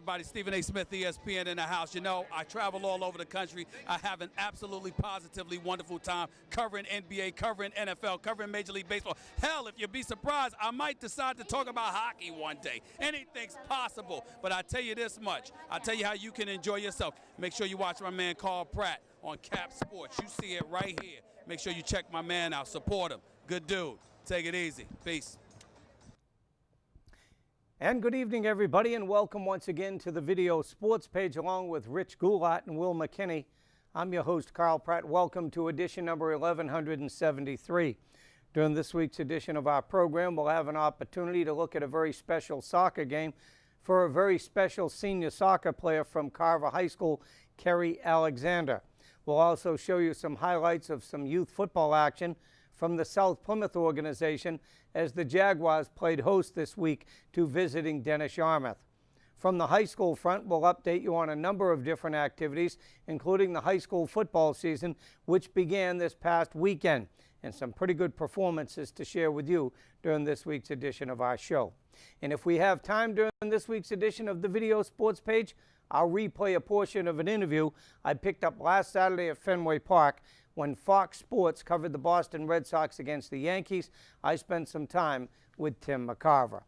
everybody? Stephen A. Smith, ESPN in the house. You know, I travel all over the country. I have an absolutely positively wonderful time covering NBA, covering NFL, covering Major League Baseball. Hell, if you'd be surprised, I might decide to talk about hockey one day. Anything's possible. But I tell you this much. I tell you how you can enjoy yourself. Make sure you watch my man Carl Pratt on Cap Sports. You see it right here. Make sure you check my man out. Support him. Good dude. Take it easy. Peace. And good evening, everybody, and welcome once again to the Video Sports page along with Rich Goulat and Will McKinney. I'm your host, Carl Pratt. Welcome to edition number 1173. During this week's edition of our program, we'll have an opportunity to look at a very special soccer game for a very special senior soccer player from Carver High School, Kerry Alexander. We'll also show you some highlights of some youth football action from the South Plymouth organization as the Jaguars played host this week to visiting Dennis Yarmouth. From the high school front, we'll update you on a number of different activities, including the high school football season, which began this past weekend, and some pretty good performances to share with you during this week's edition of our show. And if we have time during this week's edition of the Video Sports page, I'll replay a portion of an interview I picked up last Saturday at Fenway Park when Fox Sports covered the Boston Red Sox against the Yankees. I spent some time with Tim McCarver.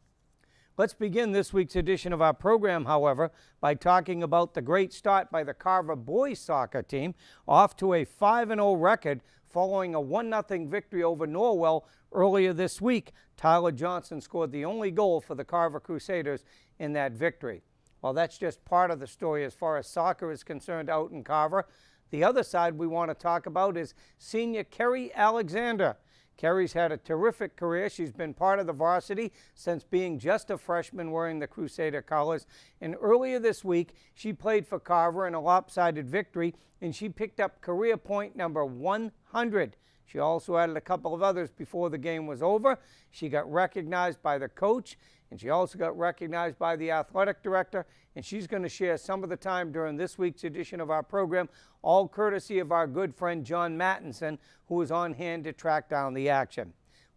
Let's begin this week's edition of our program, however, by talking about the great start by the Carver boys soccer team, off to a 5-0 record following a 1-0 victory over Norwell earlier this week. Tyler Johnson scored the only goal for the Carver Crusaders in that victory. Well, that's just part of the story as far as soccer is concerned out in Carver. The other side we want to talk about is senior Kerry Alexander. Kerry's had a terrific career. She's been part of the varsity since being just a freshman wearing the Crusader colors. And earlier this week, she played for Carver in a lopsided victory, and she picked up career point number 100. She also added a couple of others before the game was over. She got recognized by the coach, and she also got recognized by the athletic director, and she's going to share some of the time during this week's edition of our program, all courtesy of our good friend John Mattinson, who is on hand to track down the action.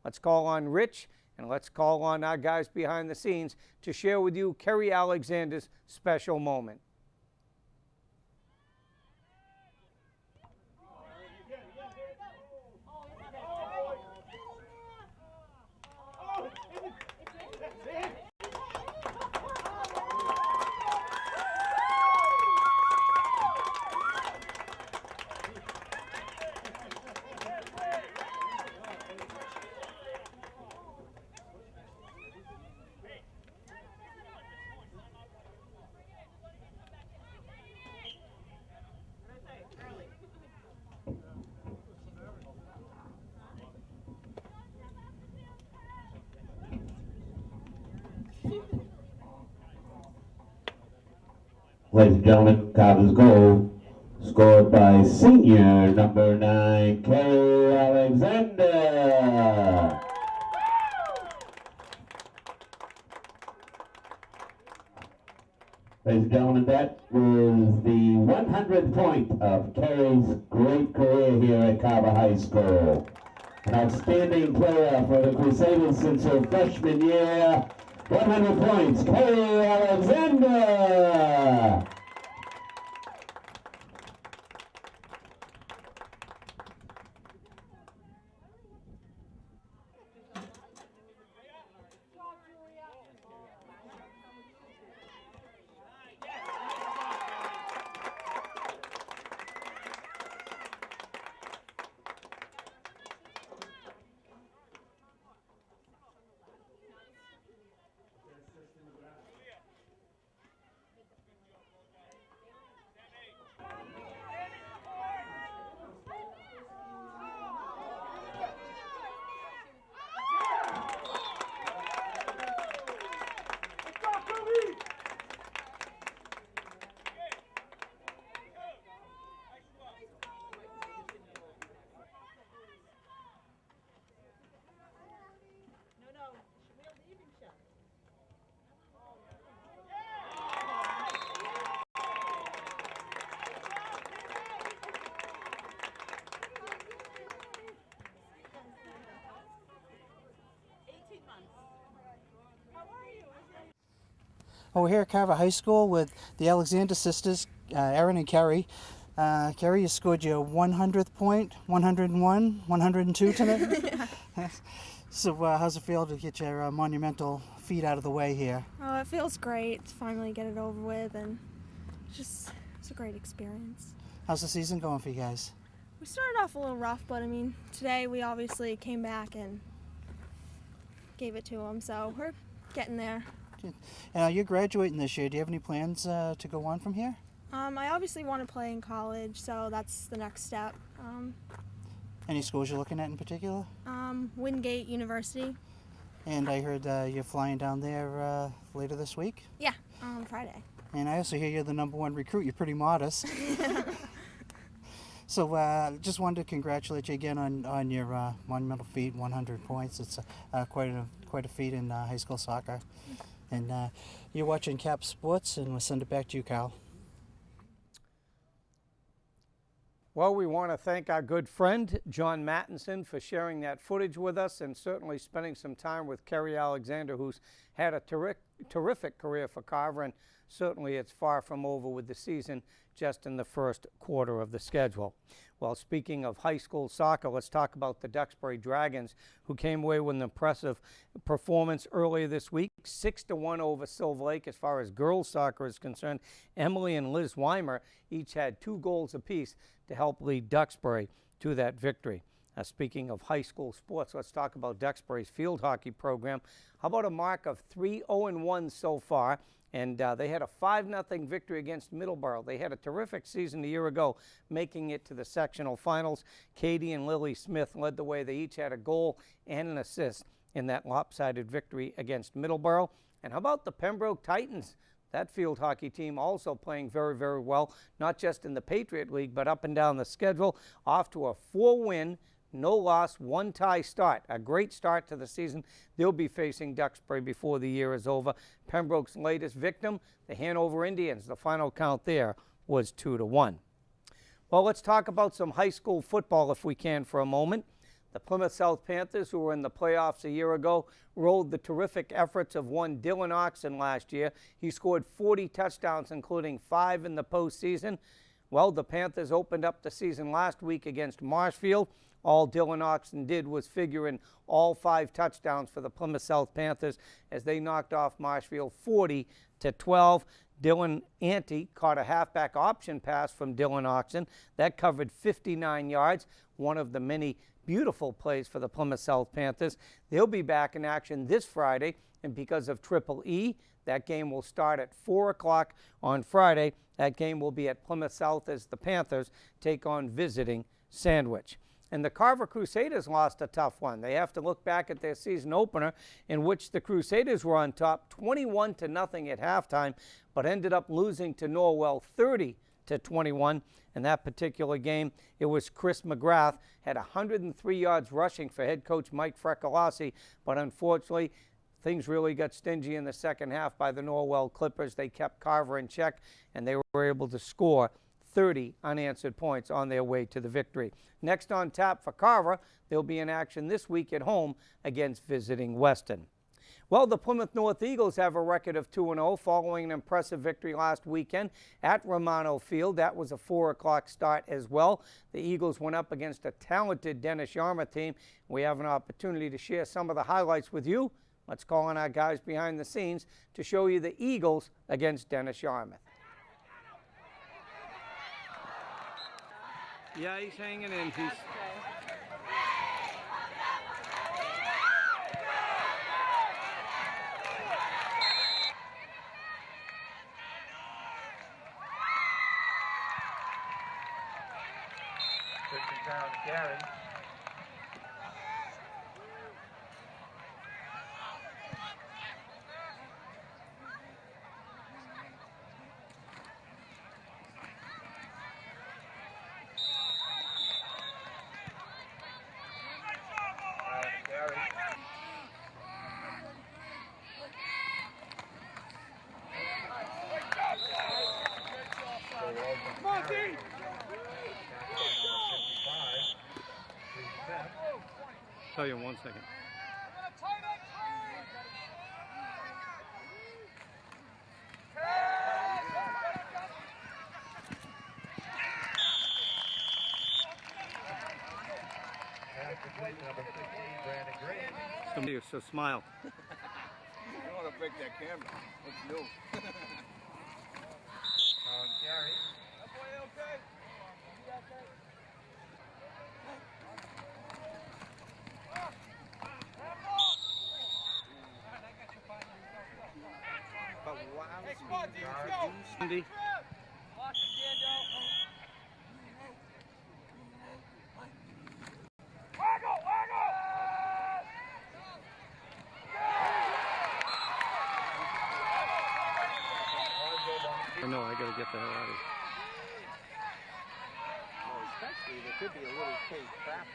Let's call on Rich, and let's call on our guys behind the scenes to share with you Kerry Alexander's special moment. Ladies and gentlemen, Carver's goal, scored by senior number 9, Kerry Alexander. Ladies and gentlemen, that was the 100th point of Kerry's great career here at Carver High School. An outstanding player for the Crusaders since her freshman year. 100 points, Kerry Alexander! Well, we're here at Carver High School with the Alexander sisters, Erin and Kerry. Kerry, you scored your 100th point, 101, 102 tonight. Yeah. So how's it feel to get your monumental feat out of the way here? Oh, it feels great to finally get it over with, and it's a great experience. How's the season going for you guys? We started off a little rough, but I mean, today we obviously came back and gave it to them, so we're getting there. You're graduating this year. Do you have any plans to go on from here? I obviously want to play in college, so that's the next step. Any schools you're looking at in particular? Wingate University. And I heard you're flying down there later this week? Yeah, on Friday. And I also hear you're the #1 recruit. You're pretty modest. So just wanted to congratulate you again on your monumental feat, 100 points. It's quite a feat in high school soccer. And you're watching Cap Sports, and we'll send it back to you, Carl. Well, we want to thank our good friend, John Mattinson, for sharing that footage with us and certainly spending some time with Kerry Alexander, who's had a terrific career for Carver, and certainly it's far from over with the season just in the first quarter of the schedule. Well, speaking of high school soccer, let's talk about the Duxbury Dragons, who came away with an impressive performance earlier this week, 6-1 over Silver Lake. As far as girls soccer is concerned, Emily and Liz Weimer each had 2 goals apiece to help lead Duxbury to that victory. Speaking of high school sports, let's talk about Duxbury's field hockey program. How about a mark of 3-0-1 so far? And they had a 5-0 victory against Middleborough. They had a terrific season a year ago, making it to the sectional finals. Katie and Lily Smith led the way. They each had a goal and an assist in that lopsided victory against Middleborough. And how about the Pembroke Titans? That field hockey team also playing very, very well, not just in the Patriot League, but up and down the schedule, off to a 4-win, no loss, 1-tie start. A great start to the season. They'll be facing Duxbury before the year is over. Pembroke's latest victim, the Hanover Indians. The final count there was 2-1. Well, let's talk about some high school football if we can for a moment. The Plymouth South Panthers, who were in the playoffs a year ago, rolled the terrific efforts of one Dylan Oxen last year. He scored 40 touchdowns, including 5 in the postseason. Well, the Panthers opened up the season last week against Marshfield. All Dylan Oxen did was figure in all 5 touchdowns for the Plymouth South Panthers as they knocked off Marshfield 40-12. Dylan Ante caught a halfback option pass from Dylan Oxen. That covered 59 yards, one of the many beautiful plays for the Plymouth South Panthers. They'll be back in action this Friday, and because of Triple E, that game will start at 4 o'clock on Friday. That game will be at Plymouth South as the Panthers take on visiting Sandwich. And the Carver Crusaders lost a tough one. They have to look back at their season opener, in which the Crusaders were on top 21-0 at halftime, but ended up losing to Norwell 30-21. In that particular game, it was Chris McGrath, had 103 yards rushing for head coach Mike Frecalasi, but unfortunately, things really got stingy in the second half by the Norwell Clippers. They kept Carver in check, and they were able to score 30 unanswered points on their way to the victory. Next on tap for Carver, they'll be in action this week at home against visiting Weston. Well, the Plymouth North Eagles have a record of 2-0 following an impressive victory last weekend at Romano Field. That was a 4 o'clock start as well. The Eagles went up against a talented Dennis Yarmouth team. We have an opportunity to share some of the highlights with you. Let's call on our guys behind the scenes to show you the Eagles against Dennis Yarmouth. Yeah, he's hanging in. He's... Down to Gary. Tell you in 1 second. number 15, Brandon Green. Somebody so smile. I don't want to break that camera. It's new. Carey. But wow, Andy. I know, I gotta get the hell out of here. well, especially there could be a little cake traffic.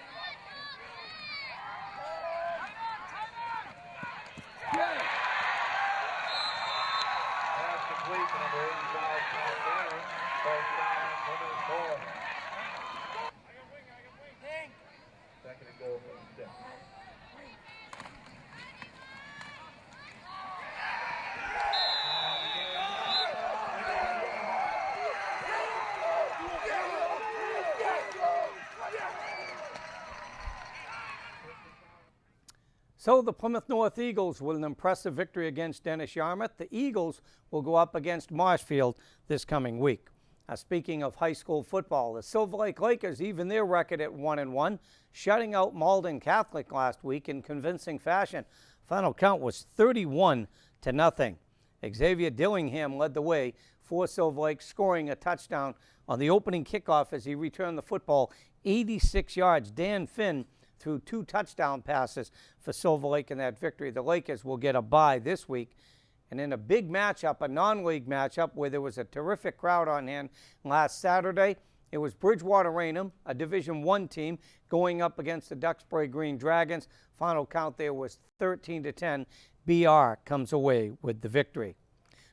Pass complete to number 85, Tom Barron. First down, number 4. Second and goal for the Steps. So the Plymouth North Eagles with an impressive victory against Dennis Yarmouth. The Eagles will go up against Marshfield this coming week. Now, speaking of high school football, the Silver Lake Lakers even their record at 1-1, shutting out Malden Catholic last week in convincing fashion. Final count was 31-0. Xavier Dillingham led the way for Silver Lake, scoring a touchdown on the opening kickoff as he returned the football 86 yards. Dan Finn threw 2 touchdown passes for Silver Lake in that victory. The Lakers will get a bye this week. And in a big matchup, a non-league matchup where there was a terrific crowd on hand last Saturday, it was Bridgewater Raynham, a Division I team, going up against the Duxbury Green Dragons. Final count there was 13-10. BR comes away with the victory.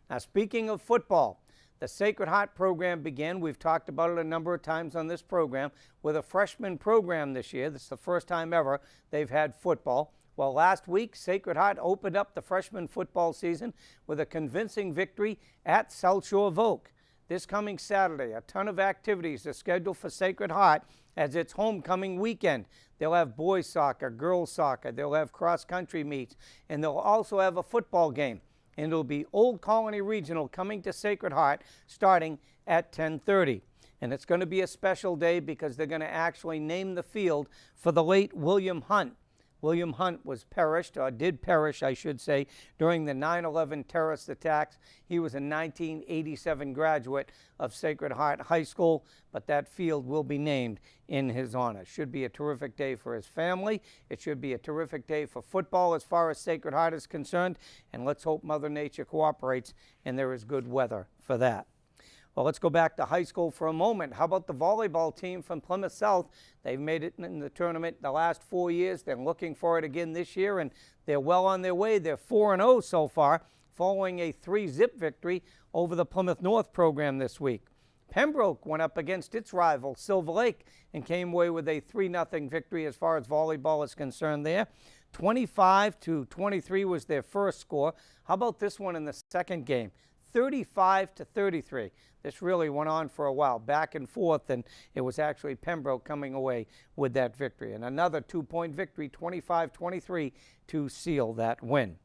Now, speaking of football, the Sacred Heart program began. We've talked about it a number of times on this program with a freshman program this year. This is the first time ever they've had football. Well, last week, Sacred Heart opened up the freshman football season with a convincing victory at South Shore Voc. This coming Saturday, a ton of activities are scheduled for Sacred Heart as it's homecoming weekend. They'll have boys soccer, girls soccer, they'll have cross-country meets, and they'll also have a football game. And it'll be Old Colony Regional coming to Sacred Heart starting at 10:30. And it's going to be a special day because they're going to actually name the field for the late William Hunt. William Hunt did perish, I should say, during the 9/11 terrorist attacks. He was a 1987 graduate of Sacred Heart High School, but that field will be named in his honor. Should be a terrific day for his family. It should be a terrific day for football as far as Sacred Heart is concerned, and let's hope Mother Nature cooperates and there is good weather for that. Well, let's go back to high school for a moment. How about the volleyball team from Plymouth South? They've made it in the tournament the last 4 years. They're looking for it again this year, and they're well on their way. They're 4-0 so far, following a 3-zip victory over the Plymouth North program this week. Pembroke went up against its rival, Silver Lake, and came away with a 3-0 victory as far as volleyball is concerned there. 25-23 was their first score. How about this one in the second game? 35-33. This really went on for a while, back and forth, and it was actually Pembroke coming away with that victory. And another 2-point victory, 25-23, to seal that win.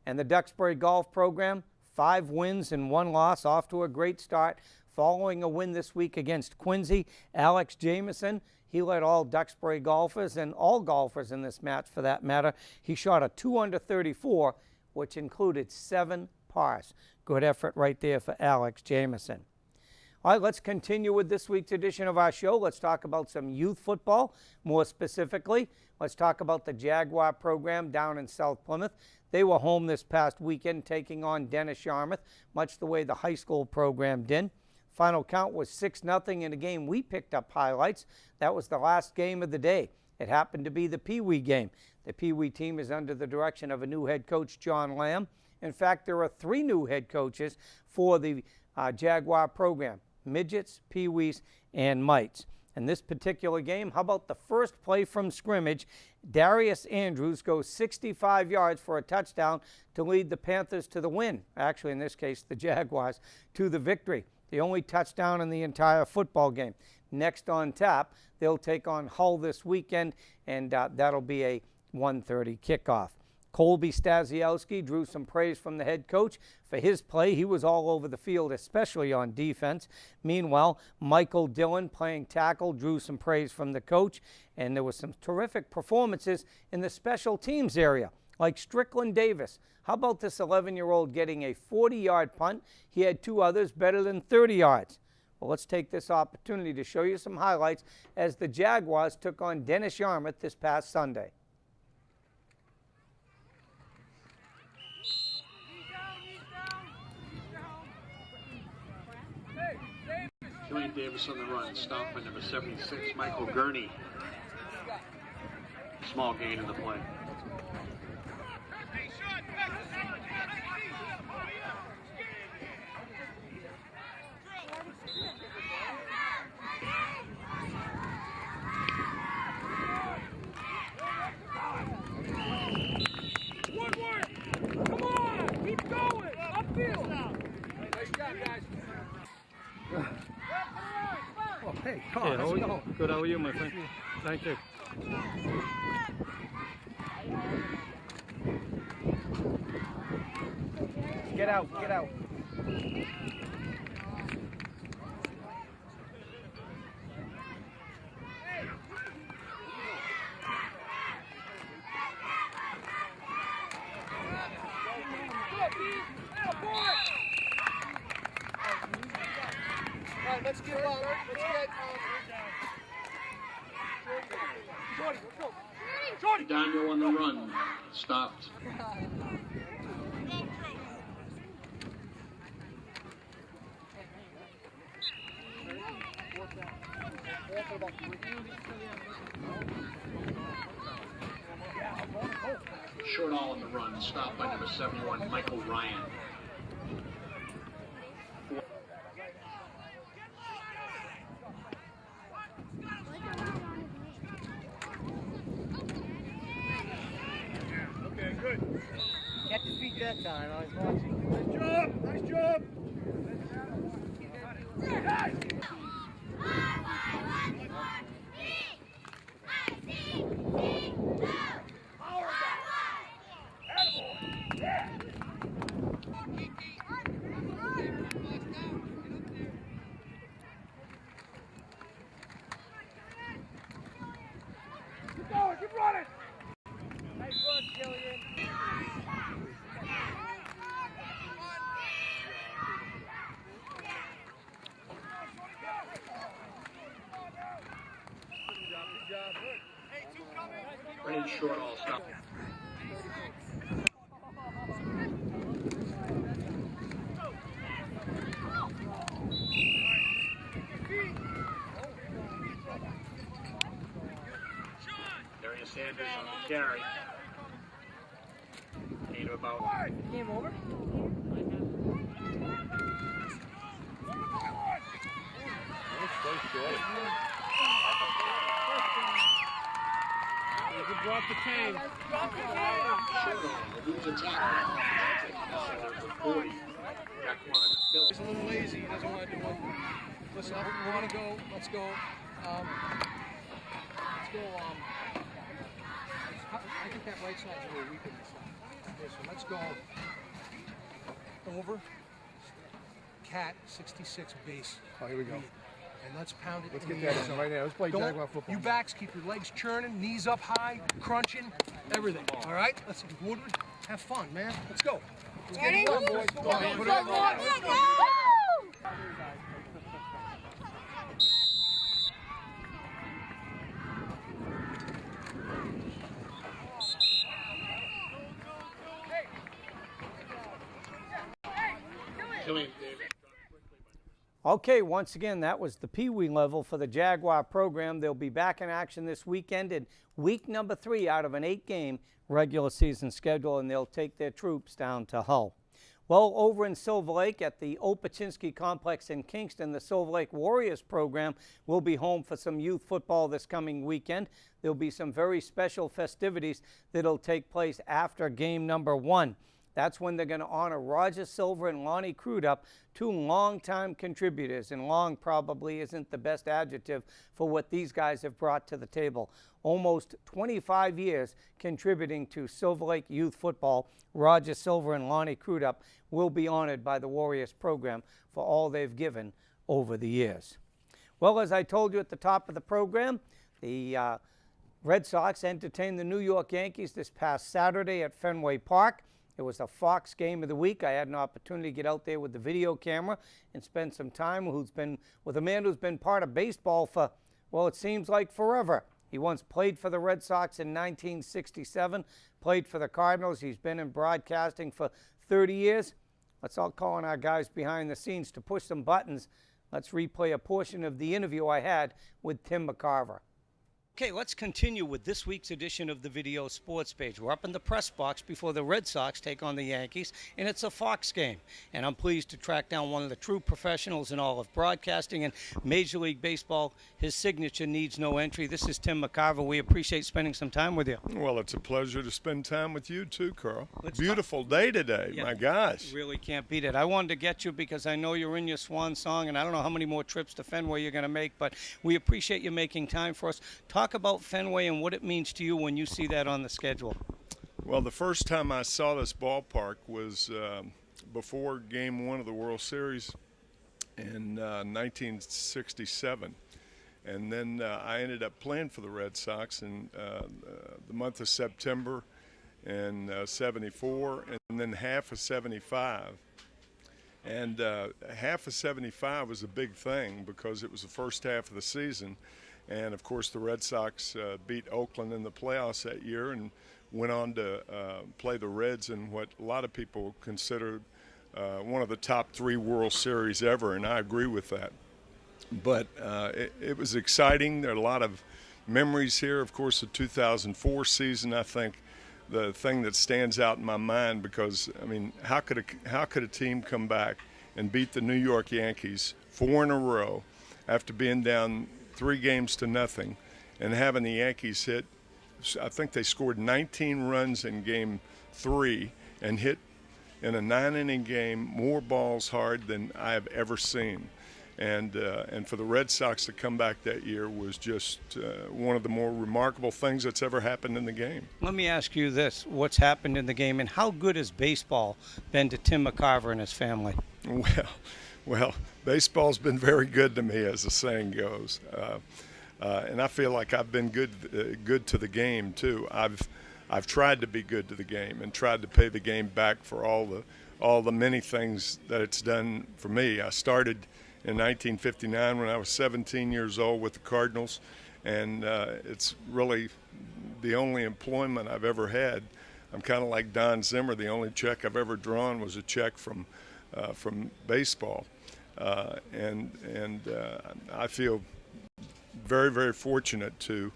And the Duxbury Golf program, 5 wins and 1 loss, off to a great start. Following a win this week against Quincy, Alex Jameson, he led all Duxbury golfers and all golfers in this match for that matter. He shot a 2-under-34, which included 7 pars. Good effort right there for Alex Jameson. All right, let's continue with this week's edition of our show. Let's talk about some youth football. More specifically, let's talk about the Jaguar program down in South Plymouth. They were home this past weekend taking on Dennis Yarmouth, much the way the high school program did. Final count was 6-0 in a game we picked up highlights. That was the last game of the day. It happened to be the Pee Wee game. The Pee Wee team is under the direction of a new head coach, John Lamb. In fact, there are 3 new head coaches for the Jaguar program: midgets, Pee Wees, and mites. In this particular game, how about the first play from scrimmage? Darius Andrews goes 65 yards for a touchdown to lead the Panthers to the win. Actually, in this case, the Jaguars to the victory. The only touchdown in the entire football game. next on tap. They'll take on Hull this weekend, and that'll be a 1:30 kickoff. Colby Stasiowski drew some praise from the head coach for his play. He was all over the field, especially on defense. Meanwhile, Michael Dillon, playing tackle, drew some praise from the coach, and there was some terrific performances in the special teams area, like Strickland Davis. How about this 11-year-old getting a 40-yard punt? He had 2 others better than 30 yards. Well, let's take this opportunity to show you some highlights as the Jaguars took on Dennis Yarmouth this past Sunday. Julian Davis on the run, stopped by number 76, Michael Gurney. Small gain in the play. Come on! Keep going! Upfield! Nice job, guys. Oh, hey, come on, let's go. Good, how are you, my friend? Thank you. Get out, get out. All right, let's get Jordy, Daniel on the run, stopped. Short all on the run, stopped by number 71, Michael Ryan. Get his feet that time, I was watching. Nice job! Nice job! Keep going, keep running! Nice run, Gillian. Ready short all, stop. Darius Sanders on the carry. Gain of about. Game over. Drop the chain. Drop the chain. Lose a tackle. Number 40. He's a little lazy. He doesn't want to do it. Listen, we're going to go. Let's go. I think that right side's a little weaker than this side. Okay, so let's go over. Cat 66 base. Oh, here we go. And let's pound it. Let's get that in right now. Let's play Jaguar football. You backs keep your legs churning, knees up high, crunching, everything. All right? Let's Woodward, have fun, man. Let's go. Let's get it done, boys. Go on, put it on. Let's go. Julian Davis. Okay, once again, that was the Pee Wee level for the Jaguar program. They'll be back in action this weekend in week number 3 out of an 8-game regular season schedule, and they'll take their troops down to Hull. Well, over in Silver Lake at the Opachinski Complex in Kingston, the Silver Lake Warriors program will be home for some youth football this coming weekend. There'll be some very special festivities that'll take place after game number 1. That's when they're going to honor Roger Silver and Lonnie Crudup, two longtime contributors, and long probably isn't the best adjective for what these guys have brought to the table. Almost 25 years contributing to Silver Lake youth football. Roger Silver and Lonnie Crudup will be honored by the Warriors program for all they've given over the years. Well, as I told you at the top of the program, the Red Sox entertained the New York Yankees this past Saturday at Fenway Park. It was a Fox game of the week. I had an opportunity to get out there with the video camera and spend some time with a man who's been part of baseball for, well, it seems like forever. He once played for the Red Sox in 1967, played for the Cardinals. He's been in broadcasting for 30 years. Let's all call on our guys behind the scenes to push some buttons. Let's replay a portion of the interview I had with Tim McCarver. Okay, let's continue with this week's edition of the Video Sports Page. We're up in the press box before the Red Sox take on the Yankees, and it's a Fox game. And I'm pleased to track down one of the true professionals in all of broadcasting and Major League Baseball. His signature needs no entry. This is Tim McCarver. We appreciate spending some time with you. Well, it's a pleasure to spend time with you too, Carl. Beautiful day today. Yeah, my gosh. Really can't beat it. I wanted to get you because I know you're in your swan song, and I don't know how many more trips to Fenway you're going to make, but we appreciate you making time for us. Talk about Fenway and what it means to you when you see that on the schedule. Well, the first time I saw this ballpark was before Game 1 of the World Series in 1967. And then I ended up playing for the Red Sox in the month of September in 74, and then half of 75. And half of 75 was a big thing because it was the first half of the season. And, of course, the Red Sox beat Oakland in the playoffs that year and went on to play the Reds in what a lot of people consider one of the top 3 World Series ever, and I agree with that. But it was exciting. There are a lot of memories here. Of course, the 2004 season, I think, the thing that stands out in my mind because, I mean, how could a team come back and beat the New York Yankees 4 in a row after being down 3-0 and having the Yankees hit, I think they scored 19 runs in Game 3 and hit in a 9-inning game more balls hard than I have ever seen. And for the Red Sox to come back that year was just one of the more remarkable things that's ever happened in the game. Let me ask you this. What's happened in the game, and how good has baseball been to Tim McCarver and his family? Well, baseball's been very good to me, as the saying goes, and I feel like I've been good to the game too. I've tried to be good to the game and tried to pay the game back for all the many things that it's done for me. I started in 1959 when I was 17 years old with the Cardinals, and it's really the only employment I've ever had. I'm kind of like Don Zimmer. The only check I've ever drawn was a check from baseball. And I feel very, very fortunate to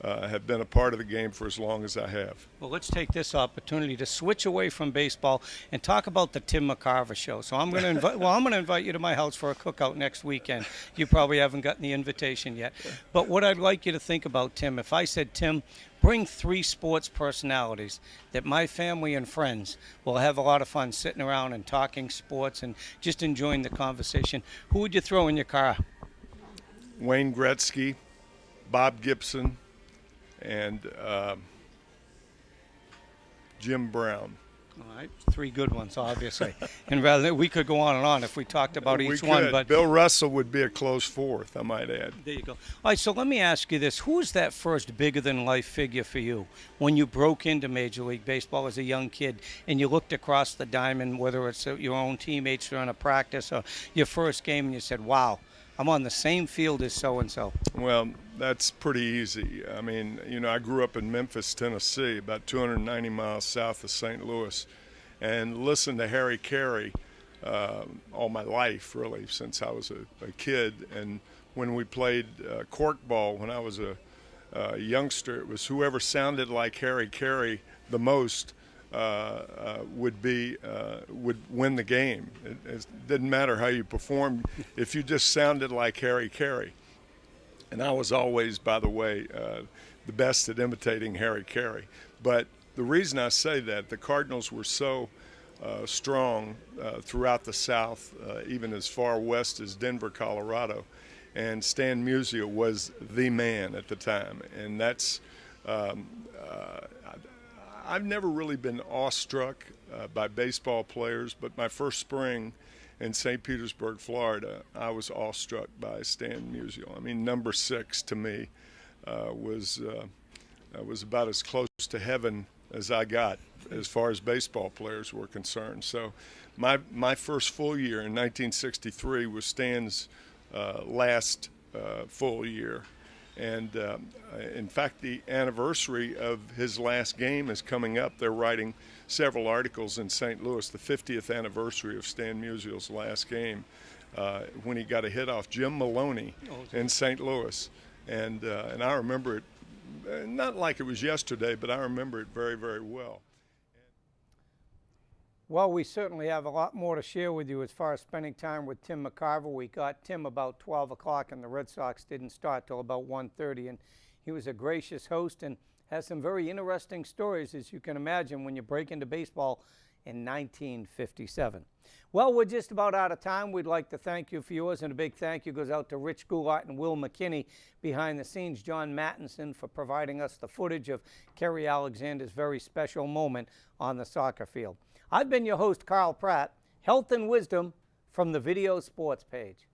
have been a part of the game for as long as I have. Well, let's take this opportunity to switch away from baseball and talk about the Tim McCarver Show. So I'm going to invite you to my house for a cookout next weekend. You probably haven't gotten the invitation yet. But what I'd like you to think about, Tim, if I said, Tim, bring 3 sports personalities that my family and friends will have a lot of fun sitting around and talking sports and just enjoying the conversation, who would you throw in your car? Wayne Gretzky, Bob Gibson, and Jim Brown. All right, 3 good ones, obviously. And rather, we could go on and on if we talked about each one. But Bill Russell would be a close 4th, I might add. There you go. All right, so let me ask you this. Who was that first bigger-than-life figure for you when you broke into Major League Baseball as a young kid and you looked across the diamond, whether it's your own teammates during a practice or your first game, and you said, wow, I'm on the same field as so-and-so? Well, that's pretty easy. I mean, you know, I grew up in Memphis, Tennessee, about 290 miles south of St. Louis, and listened to Harry Carey all my life, really, since I was a kid. And when we played corkball when I was a youngster, it was whoever sounded like Harry Carey the most would win the game. It didn't matter how you performed if you just sounded like Harry Carey. And I was always, by the way, the best at imitating Harry Carey. But the reason I say that, the Cardinals were so strong throughout the South, even as far west as Denver, Colorado. And Stan Musial was the man at the time. And that's, I've never really been awestruck by baseball players, but my first spring in St. Petersburg, Florida, I was awestruck by Stan Musial. I mean, number 6 to me was about as close to heaven as I got as far as baseball players were concerned. So my first full year in 1963 was Stan's last full year. And in fact, the anniversary of his last game is coming up. They're writing several articles in St. Louis, the 50th anniversary of Stan Musial's last game, when he got a hit off Jim Maloney in St. Louis. And I remember it, not like it was yesterday, but I remember it very, very well. Well, we certainly have a lot more to share with you as far as spending time with Tim McCarver. We got Tim about 12 o'clock, and the Red Sox didn't start till about 1:30. And he was a gracious host and has some very interesting stories, as you can imagine, when you break into baseball in 1957. Well, we're just about out of time. We'd like to thank you for yours, and a big thank you goes out to Rich Goulart and Will McKinney behind the scenes, John Mattinson for providing us the footage of Kerry Alexander's very special moment on the soccer field. I've been your host, Carl Pratt. Health and wisdom from the Video Sports page.